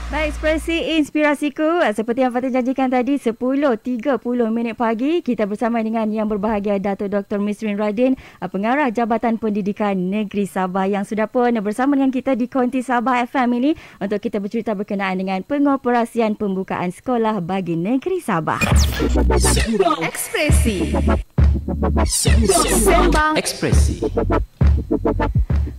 Baik, ekspresi inspirasiku. Seperti yang Fatin janjikan tadi, 10.30 minit pagi, kita bersama dengan yang berbahagia Datuk Dr. Misrin Radin, Pengarah Jabatan Pendidikan Negeri Sabah yang sudah pun bersama dengan kita di Konti Sabah FM ini untuk kita bercerita berkenaan dengan pengoperasian pembukaan sekolah bagi Negeri Sabah. Ekspresi. Sembang Ekspresi.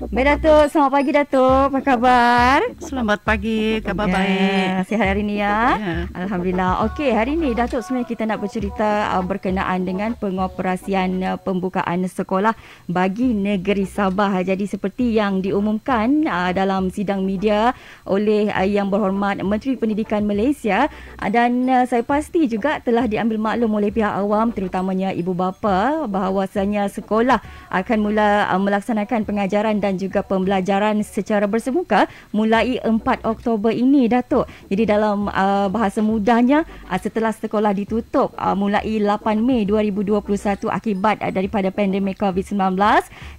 Baik Datuk, selamat pagi Datuk. Apa khabar? Selamat pagi, khabar baik. Sihat hari ini ya? Alhamdulillah. Okey, hari ini Datuk sebenarnya kita nak bercerita berkenaan dengan pengoperasian pembukaan sekolah bagi negeri Sabah. Jadi seperti yang diumumkan dalam sidang media oleh Yang Berhormat Menteri Pendidikan Malaysia, dan saya pasti juga telah diambil maklum oleh pihak awam terutamanya ibu bapa bahawasanya sekolah akan mula melaksanakan pengajaran dan juga pembelajaran secara bersemuka mulai 4 Oktober ini, Datuk. Jadi dalam bahasa mudahnya, setelah sekolah ditutup mulai 8 Mei 2021 akibat daripada pandemik COVID-19,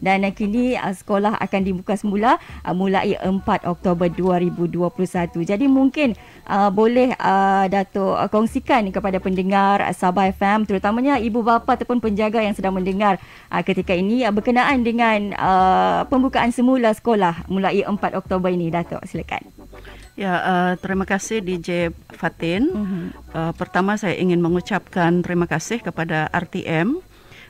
dan kini sekolah akan dibuka semula mulai 4 Oktober 2021. Jadi mungkin boleh Datuk kongsikan kepada pendengar Sabah FM, terutamanya ibu bapa ataupun penjaga yang sedang mendengar ketika ini berkenaan dengan pembukaan semula sekolah mulai 4 Oktober ini, Datuk. Silakan. Ya, terima kasih DJ Fatin. Pertama saya ingin mengucapkan terima kasih kepada RTM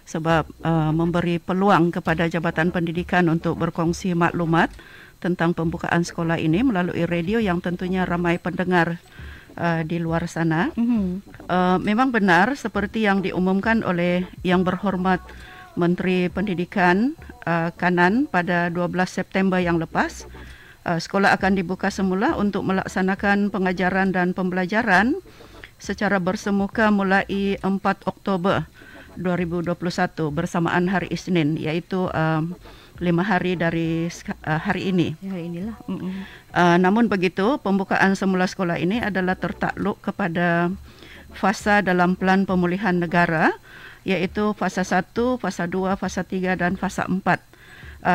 sebab memberi peluang kepada Jabatan Pendidikan untuk berkongsi maklumat tentang pembukaan sekolah ini melalui radio yang tentunya ramai pendengar di luar sana. Memang benar seperti yang diumumkan oleh Yang Berhormat Menteri Pendidikan Kanan pada 12 September yang lepas, sekolah akan dibuka semula untuk melaksanakan pengajaran dan pembelajaran secara bersemuka mulai 4 Oktober 2021 bersamaan hari Isnin, iaitu 5 hari dari hari ini. Hari inilah. Namun begitu, pembukaan semula sekolah ini adalah tertakluk kepada fasa dalam Pelan Pemulihan Negara, iaitu fasa 1, fasa 2, fasa 3 dan fasa 4.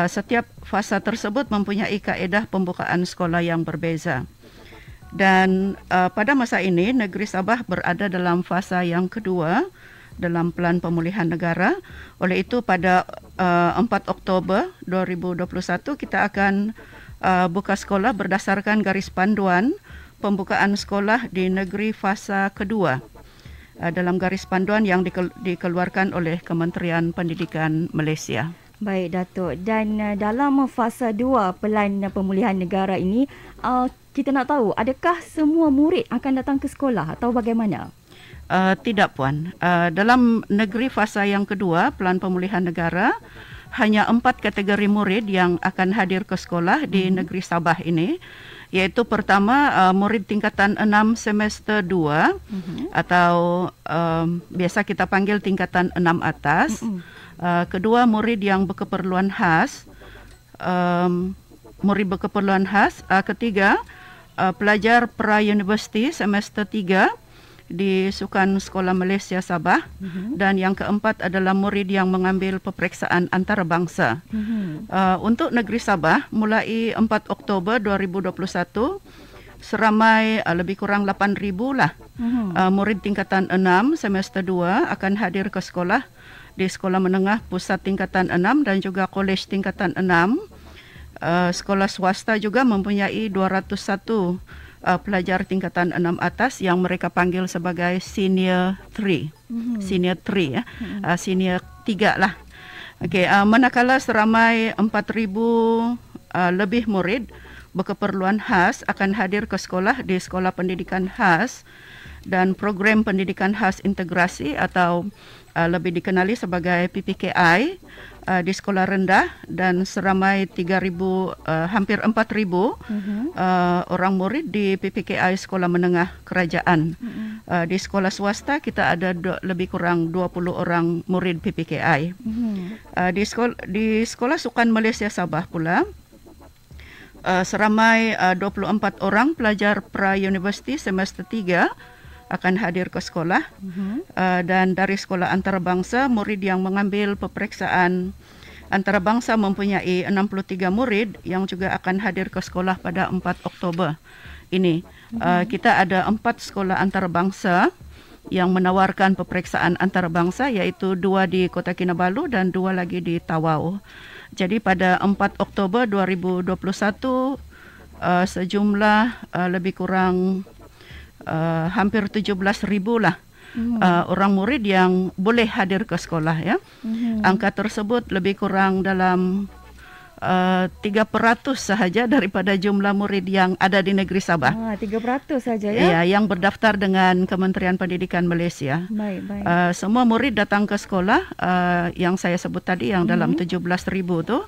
Setiap fasa tersebut mempunyai kaedah pembukaan sekolah yang berbeza. Dan pada masa ini, negeri Sabah berada dalam fasa yang kedua dalam Pelan Pemulihan Negara. Oleh itu, pada 4 Oktober 2021, kita akan buka sekolah berdasarkan garis panduan pembukaan sekolah di negeri fasa kedua dalam garis panduan yang dikeluarkan oleh Kementerian Pendidikan Malaysia. Baik Datuk, dan dalam fasa 2 Pelan Pemulihan Negara ini, kita nak tahu adakah semua murid akan datang ke sekolah atau bagaimana? Tidak Puan. Dalam negeri fasa yang kedua Pelan Pemulihan Negara, hanya 4 kategori murid yang akan hadir ke sekolah di negeri Sabah ini, iaitu pertama murid tingkatan 6 semester 2 atau biasa kita panggil tingkatan 6 atas. Kedua murid yang berkeperluan khas, ketiga pelajar pra-universiti semester 3 di Sukan Sekolah Malaysia Sabah, dan yang keempat adalah murid yang mengambil peperiksaan antarabangsa. Untuk negeri Sabah mulai 4 Oktober 2021 seramai lebih kurang 8,000 lah murid tingkatan 6 semester 2 akan hadir ke sekolah di Sekolah Menengah Pusat tingkatan 6 dan juga Kolej tingkatan 6. Sekolah swasta juga mempunyai 201 pelajar tingkatan 6 atas yang mereka panggil sebagai senior 3. Senior 3 ya. Senior 3 lah. Okey, manakala seramai 4,000 lebih murid berkeperluan khas akan hadir ke sekolah di Sekolah Pendidikan Khas dan Program Pendidikan Khas Integrasi atau lebih dikenali sebagai PPKI di sekolah rendah, dan seramai 3,000 hampir 4,000 orang murid di PPKI Sekolah Menengah Kerajaan. Di sekolah swasta kita ada lebih kurang 20 orang murid PPKI. Di sekolah Sukan Malaysia Sabah pula seramai 24 orang pelajar pra-universiti semester 3 akan hadir ke sekolah. Dan dari sekolah antarabangsa, murid yang mengambil peperiksaan antarabangsa mempunyai 63 murid yang juga akan hadir ke sekolah pada 4 Oktober. ini. Kita ada 4 sekolah antarabangsa yang menawarkan peperiksaan antarabangsa, iaitu 2 di Kota Kinabalu dan 2 lagi di Tawau. Jadi pada 4 Oktober 2021 sejumlah lebih kurang hampir 17,000 lah orang murid yang boleh hadir ke sekolah ya. Angka tersebut lebih kurang dalam 3% sahaja daripada jumlah murid yang ada di negeri Sabah. 3% saja ya? Ya, yang berdaftar dengan Kementerian Pendidikan Malaysia. Baik. Semua murid datang ke sekolah yang saya sebut tadi, yang dalam 17,000 tu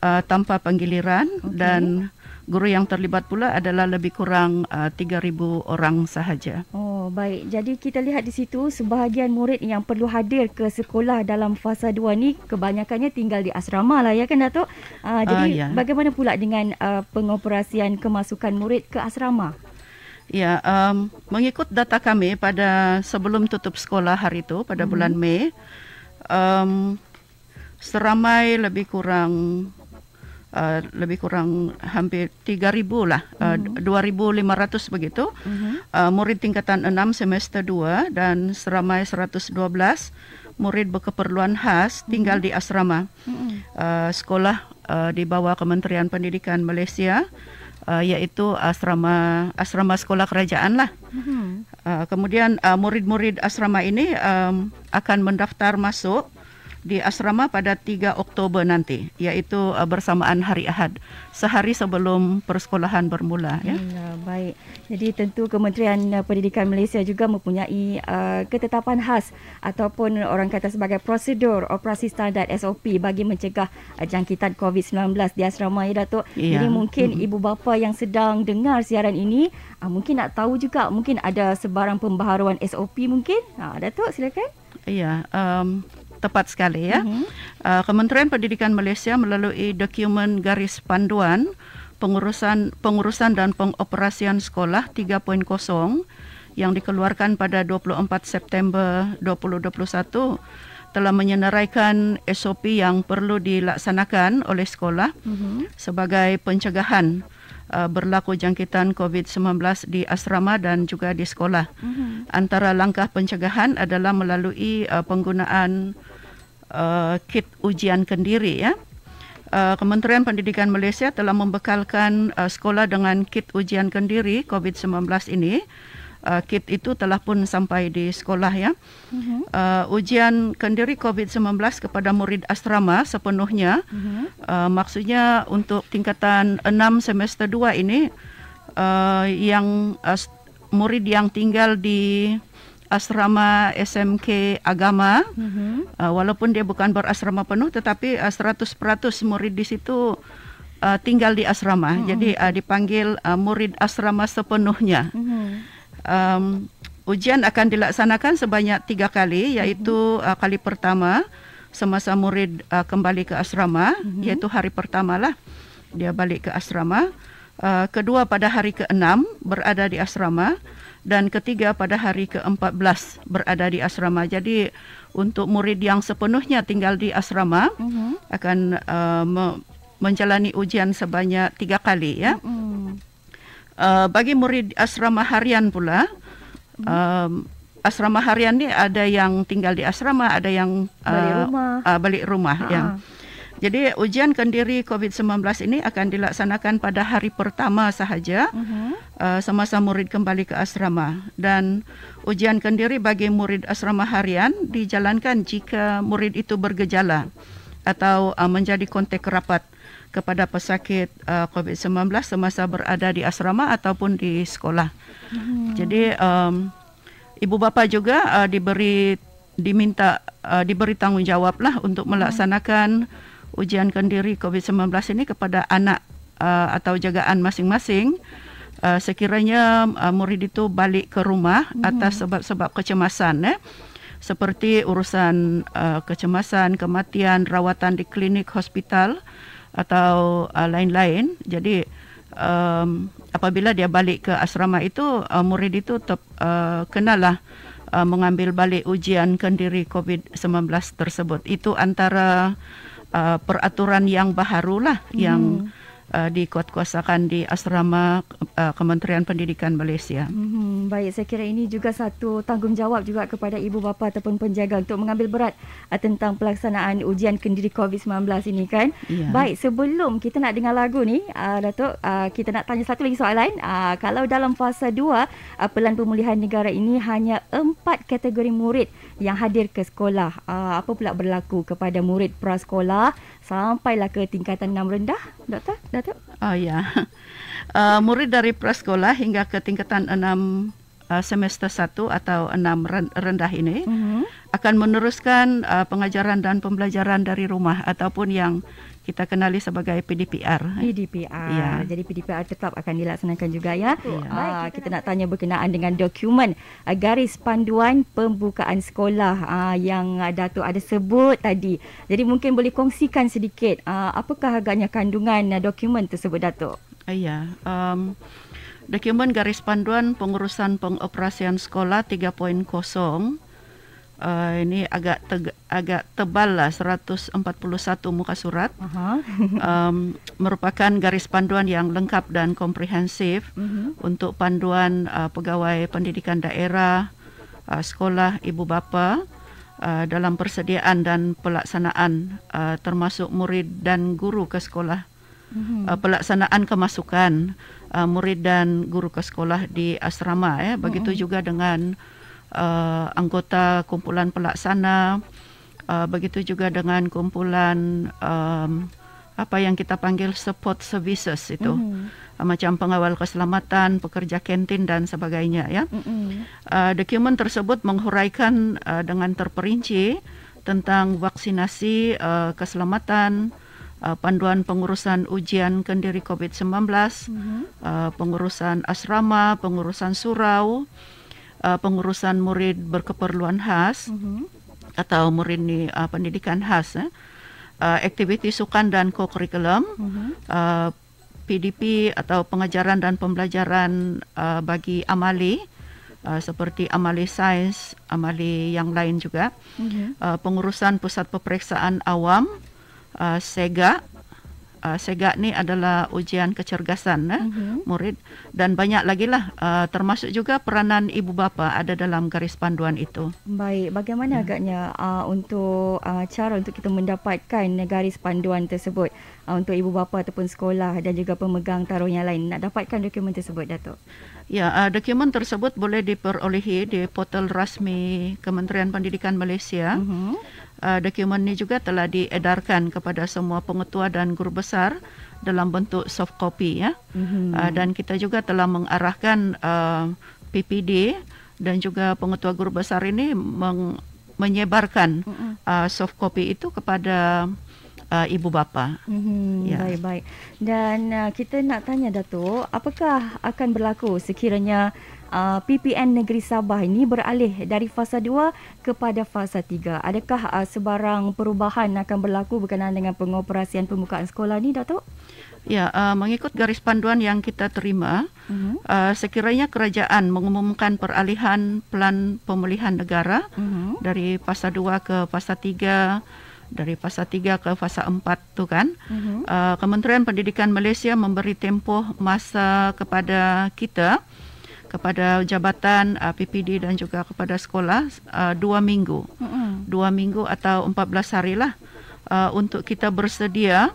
tanpa penggiliran, dan guru yang terlibat pula adalah lebih kurang 3,000 orang sahaja. Oh, baik. Jadi kita lihat di situ sebahagian murid yang perlu hadir ke sekolah dalam fasa 2 ni kebanyakannya tinggal di asrama lah ya kan Datuk? Jadi bagaimana pula dengan pengoperasian kemasukan murid ke asrama? Ya, mengikut data kami pada sebelum tutup sekolah hari itu pada bulan Mei, seramai lebih kurang hampir 3,000 lah, 2,500 begitu. Murid tingkatan 6 semester 2 dan seramai 112 murid berkeperluan khas tinggal di asrama. Sekolah di bawah Kementerian Pendidikan Malaysia, iaitu asrama sekolah kerajaan lah. Kemudian murid-murid asrama ini akan mendaftar masuk di asrama pada 3 Oktober nanti, iaitu bersamaan hari Ahad, sehari sebelum persekolahan bermula. Ya. Baik. Jadi tentu Kementerian Pendidikan Malaysia juga mempunyai ketetapan khas ataupun orang kata sebagai prosedur operasi standard SOP bagi mencegah jangkitan COVID-19 di asrama ya Datuk. Jadi mungkin ibu bapa yang sedang dengar siaran ini mungkin nak tahu juga, mungkin ada sebarang pembaharuan SOP mungkin. Datuk silakan. Ya, tepat sekali ya. Kementerian Pendidikan Malaysia melalui dokumen garis panduan pengurusan dan pengoperasian sekolah 3.0 yang dikeluarkan pada 24 September 2021 telah menyenaraikan SOP yang perlu dilaksanakan oleh sekolah sebagai pencegahan berlaku jangkitan COVID-19 di asrama dan juga di sekolah. Antara langkah pencegahan adalah melalui penggunaan kit ujian kendiri ya. Kementerian Pendidikan Malaysia telah membekalkan sekolah dengan kit ujian kendiri COVID-19 ini. Kit itu telah pun sampai di sekolah ya. Ujian kendiri COVID-19 kepada murid asrama sepenuhnya. Maksudnya untuk tingkatan 6 semester 2 ini yang murid yang tinggal di asrama SMK Agama, walaupun dia bukan berasrama penuh, tetapi 100% murid di situ tinggal di asrama. Jadi dipanggil murid asrama sepenuhnya. Ujian akan dilaksanakan sebanyak 3 kali, iaitu kali pertama semasa murid kembali ke asrama, iaitu hari pertama lah dia balik ke asrama. Kedua pada hari ke-6 berada di asrama, dan ketiga pada hari ke-14 berada di asrama. Jadi untuk murid yang sepenuhnya tinggal di asrama akan menjalani ujian sebanyak 3 kali ya. Bagi murid asrama harian pula, asrama harian ni ada yang tinggal di asrama, ada yang balik rumah ya. Jadi ujian kendiri COVID-19 ini akan dilaksanakan pada hari pertama sahaja semasa murid kembali ke asrama, dan ujian kendiri bagi murid asrama harian dijalankan jika murid itu bergejala atau menjadi kontak rapat kepada pesakit COVID-19 semasa berada di asrama ataupun di sekolah. Jadi ibu bapa juga diberi tanggungjawablah untuk melaksanakan ujian kendiri COVID-19 ini kepada anak atau jagaan masing-masing sekiranya murid itu balik ke rumah atas sebab-sebab kecemasan seperti urusan kecemasan, kematian, rawatan di klinik, hospital atau lain-lain. Jadi apabila dia balik ke asrama itu, murid itu kenalah mengambil balik ujian kendiri COVID-19 tersebut. Itu antara peraturan yang baharulah yang dikuatkuasakan di asrama Kementerian Pendidikan Malaysia. Baik, saya kira ini juga satu tanggungjawab juga kepada ibu bapa ataupun penjaga untuk mengambil berat tentang pelaksanaan ujian kendiri COVID-19 ini kan. Ya. Baik, sebelum kita nak dengar lagu ni, Datuk, kita nak tanya satu lagi soalan. Kalau dalam fasa 2 Pelan Pemulihan Negara ini hanya 4 kategori murid yang hadir ke sekolah. Apa pula berlaku kepada murid prasekolah sampailah ke tingkatan 6 rendah, Doktor? Datuk? Oh ya. Murid dari prasekolah hingga ke tingkatan 6 semester 1 atau 6 rendah ini akan meneruskan pengajaran dan pembelajaran dari rumah ataupun yang kita kenali sebagai PDPR. PDPR. Ya. Jadi PDPR tetap akan dilaksanakan juga ya. Ya. Kita nak tanya berkenaan dengan dokumen garis panduan pembukaan sekolah yang Datuk ada sebut tadi. Jadi mungkin boleh kongsikan sedikit apakah agaknya kandungan dokumen tersebut, Datuk? Ya. Dokumen garis panduan pengurusan pengoperasian sekolah 3.0 ini agak tebal lah, 141 muka surat. Merupakan garis panduan yang lengkap dan komprehensif untuk panduan pegawai pendidikan daerah, sekolah, ibu bapa dalam persediaan dan pelaksanaan termasuk murid dan guru ke sekolah. Pelaksanaan kemasukan murid dan guru ke sekolah di asrama. Begitu juga dengan anggota kumpulan pelaksana, begitu juga dengan kumpulan apa yang kita panggil support services itu, macam pengawal keselamatan, pekerja kantin dan sebagainya. Ya, dokumen tersebut menghuraikan dengan terperinci tentang vaksinasi, keselamatan, panduan pengurusan ujian kendiri COVID-19, pengurusan asrama, pengurusan surau, pengurusan murid berkeperluan khas atau murid ni pendidikan khas, aktiviti sukan dan co-curriculum, PDP atau pengajaran dan pembelajaran bagi amali seperti amali sains, amali yang lain juga, pengurusan pusat peperiksaan awam, SEGA. SEGA ni adalah ujian kecergasan murid dan banyak lagi lah, termasuk juga peranan ibu bapa ada dalam garis panduan itu. Baik, bagaimana agaknya untuk cara untuk kita mendapatkan garis panduan tersebut untuk ibu bapa ataupun sekolah dan juga pemegang taruh yang lain nak dapatkan dokumen tersebut, Datuk? Ya, dokumen tersebut boleh diperolehi di portal rasmi Kementerian Pendidikan Malaysia. Dokumen ini juga telah diedarkan kepada semua pengetua dan guru besar dalam bentuk soft copy, ya. Dan kita juga telah mengarahkan PPD dan juga pengetua guru besar ini menyebarkan soft copy itu kepada ibu bapa. Ya. Baik-baik. Dan kita nak tanya, Datuk, apakah akan berlaku sekiranya PPN Negeri Sabah ini beralih dari fasa 2 kepada fasa 3? Adakah sebarang perubahan akan berlaku berkenaan dengan pengoperasian pembukaan sekolah ni, Datuk? Ya, mengikut garis panduan yang kita terima, sekiranya kerajaan mengumumkan peralihan Pelan Pemulihan Negara dari fasa 2 ke fasa 3, dari fasa 3 ke fasa 4 tu kan, Kementerian Pendidikan Malaysia memberi tempoh masa kepada kita, kepada jabatan PPD dan juga kepada sekolah 2 minggu. 2 minggu atau 14 hari lah untuk kita bersedia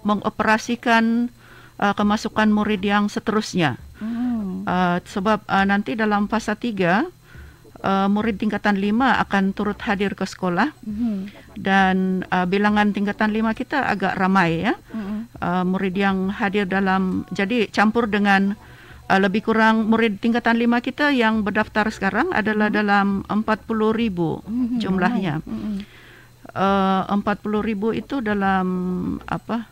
mengoperasikan kemasukan murid yang seterusnya. Sebab nanti dalam fasa 3 murid tingkatan 5 akan turut hadir ke sekolah dan bilangan tingkatan 5 kita agak ramai, ya. Murid yang hadir dalam, jadi campur dengan lebih kurang murid tingkatan 5 kita yang berdaftar sekarang adalah dalam 40,000 jumlahnya. 40,000 itu dalam apa?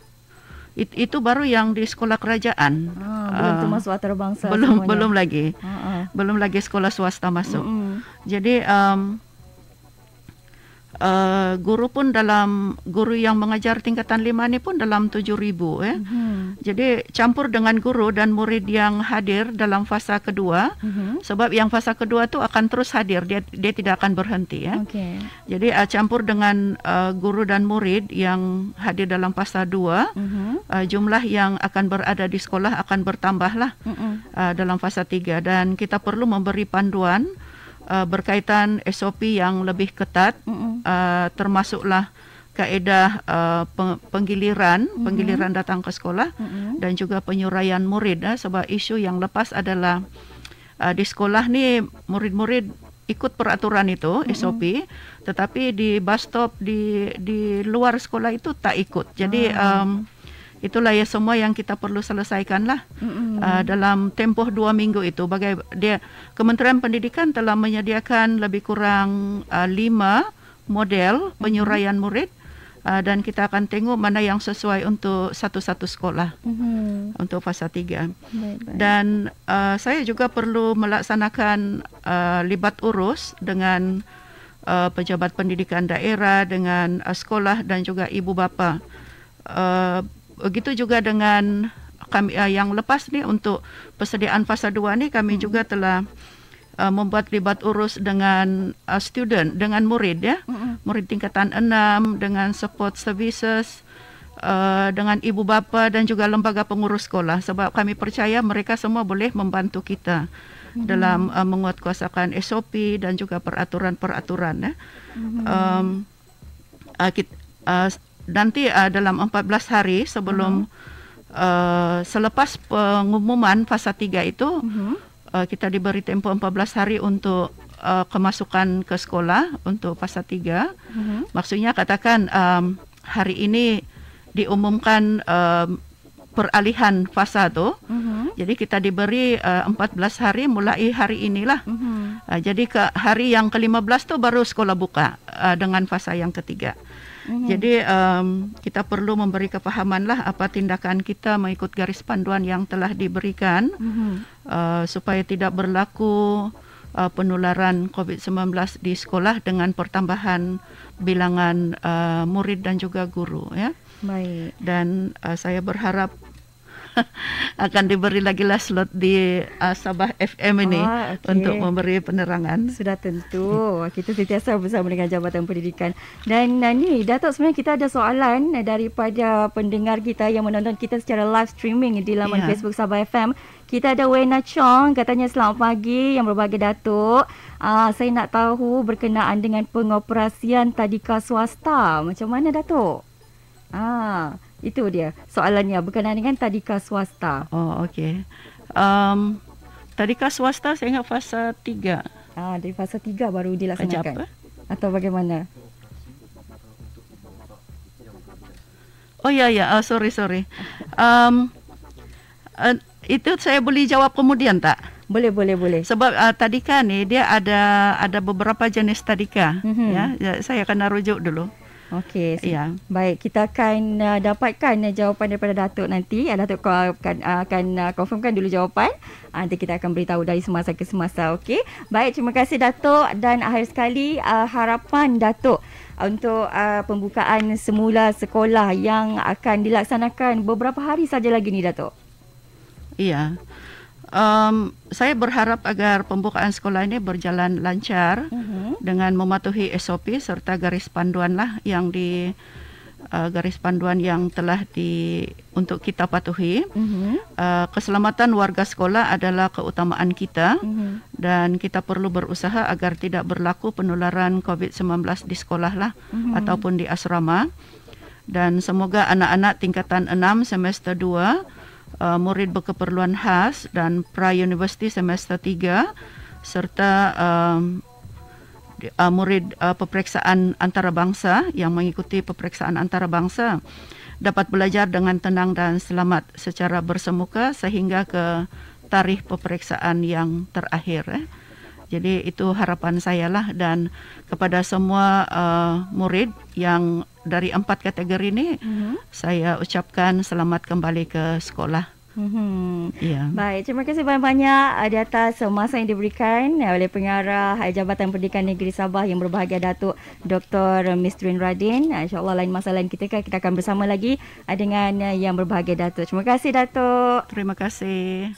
Itu baru yang di sekolah kerajaan. Belum termasuk antarabangsa. Belum lagi. Belum lagi sekolah swasta masuk. Jadi guru pun guru yang mengajar tingkatan 5 ni pun dalam 7,000 ya. Jadi campur dengan guru dan murid yang hadir dalam fasa kedua. Sebab yang fasa kedua tu akan terus hadir, dia tidak akan berhenti ya. Okey. Jadi campur dengan guru dan murid yang hadir dalam fasa 2, jumlah yang akan berada di sekolah akan bertambahlah dalam fasa 3, dan kita perlu memberi panduan berkaitan SOP yang lebih ketat, termasuklah kaedah penggiliran datang ke sekolah dan juga penyuraian murid. Sebab isu yang lepas adalah di sekolah ni murid-murid ikut peraturan itu SOP, tetapi di bus stop di luar sekolah itu tak ikut. Jadi itulah ya semua yang kita perlu selesaikanlah dalam tempoh 2 minggu itu. Kementerian Pendidikan telah menyediakan lebih kurang 5 model penyuraian murid, dan kita akan tengok mana yang sesuai untuk satu-satu sekolah untuk fasa 3. Dan saya juga perlu melaksanakan libat urus dengan pejabat pendidikan daerah, dengan sekolah dan juga ibu bapa. Begitu juga dengan kami yang lepas ni untuk persediaan fasa 2 ni, kami juga telah membuat libat urus dengan student, dengan murid ya. Murid tingkatan 6, dengan support services, dengan ibu bapa dan juga lembaga pengurus sekolah. Sebab kami percaya mereka semua boleh membantu kita dalam menguatkuasakan SOP dan juga peraturan-peraturan ya. Nanti dalam 14 hari sebelum selepas pengumuman fasa 3 itu, kita diberi tempoh 14 hari untuk kemasukan ke sekolah untuk fasa 3. Maksudnya katakan hari ini diumumkan peralihan fasa tu. Jadi kita diberi 14 hari mulai hari inilah. Jadi ke hari yang ke-15 tu baru sekolah buka dengan fasa yang ketiga. Jadi kita perlu memberi kefahaman lah apa tindakan kita mengikut garis panduan yang telah diberikan supaya tidak berlaku penularan COVID-19 di sekolah dengan pertambahan bilangan murid dan juga guru ya. Baik. Dan saya berharap akan diberi lagi lah slot di Sabah FM ini untuk memberi penerangan. Sudah tentu. Kita sentiasa bersama dengan Jabatan Pendidikan. Dan ni Datuk, sebenarnya kita ada soalan daripada pendengar kita yang menonton kita secara live streaming di laman Facebook Sabah FM. Kita ada Wena Chong, katanya selamat pagi yang berbahagia Datuk. Saya nak tahu berkenaan dengan pengoperasian tadika swasta. Macam mana Datuk? Itu dia soalannya berkenaan dengan tadika swasta. Oh, okey. Tadika swasta saya ingat fasa 3. Dari fasa 3 baru dilaksanakan. Atau bagaimana? Oh ya, sorry. Itu saya boleh jawab kemudian tak? Boleh. Sebab tadika ni dia ada beberapa jenis tadika. Ya, saya akan rujuk dulu. Okey, baik, kita akan dapatkan jawapan daripada Datuk nanti. Datuk akan confirmkan dulu jawapan. Nanti kita akan beritahu dari semasa ke semasa. Okey, baik, terima kasih Datuk. Dan akhir sekali, harapan Datuk untuk pembukaan semula sekolah yang akan dilaksanakan beberapa hari saja lagi ni Datuk. Iya. Saya berharap agar pembukaan sekolah ini berjalan lancar dengan mematuhi SOP serta garis panduan lah yang garis panduan yang telah untuk kita patuhi. Keselamatan warga sekolah adalah keutamaan kita dan kita perlu berusaha agar tidak berlaku penularan COVID-19 di sekolah lah ataupun di asrama. Dan semoga anak-anak tingkatan 6 semester 2, murid berkeperluan khas dan pra-universiti semester 3 serta murid peperiksaan antarabangsa yang mengikuti peperiksaan antarabangsa dapat belajar dengan tenang dan selamat secara bersemuka sehingga ke tarikh peperiksaan yang terakhir. Jadi itu harapan saya lah, dan kepada semua murid yang dari 4 kategori ini saya ucapkan selamat kembali ke sekolah. Ya. Baik, terima kasih banyak-banyak di atas masa yang diberikan oleh Pengarah Jabatan Pendidikan Negeri Sabah yang berbahagia Datuk Dr. Mistrin Radin. InsyaAllah lain masa lain kita akan bersama lagi dengan yang berbahagia Datuk. Terima kasih Datuk. Terima kasih.